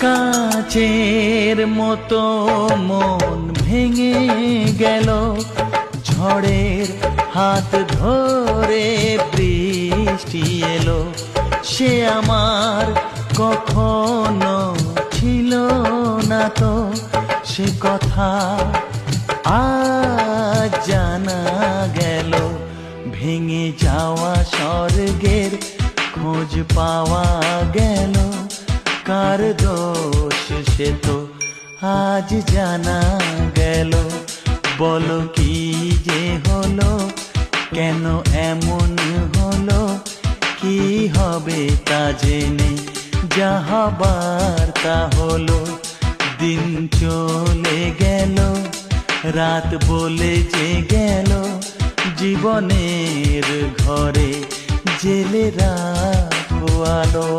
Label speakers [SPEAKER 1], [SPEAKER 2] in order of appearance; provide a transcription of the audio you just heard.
[SPEAKER 1] কাচের মতো মন ভেঙে গেল, ঝড়ের হাত ধরে বৃষ্টি এলো। সে আমার কখনো ছিল না তো, সে কথা আজ জানা গেল। ভেঙে যাওয়া স্বর্গের খোঁজ পাওয়া গেল, কার দোষ সে তো আজ জানা গেল। বলো কি যে হলো, কেন এমন হলো, কি হবে তা জেনে যা হবার তা হলো। দিন চলে গেল, রাত বলে যে গেল, জীবনের ঘরে জেলে রাখো আলো।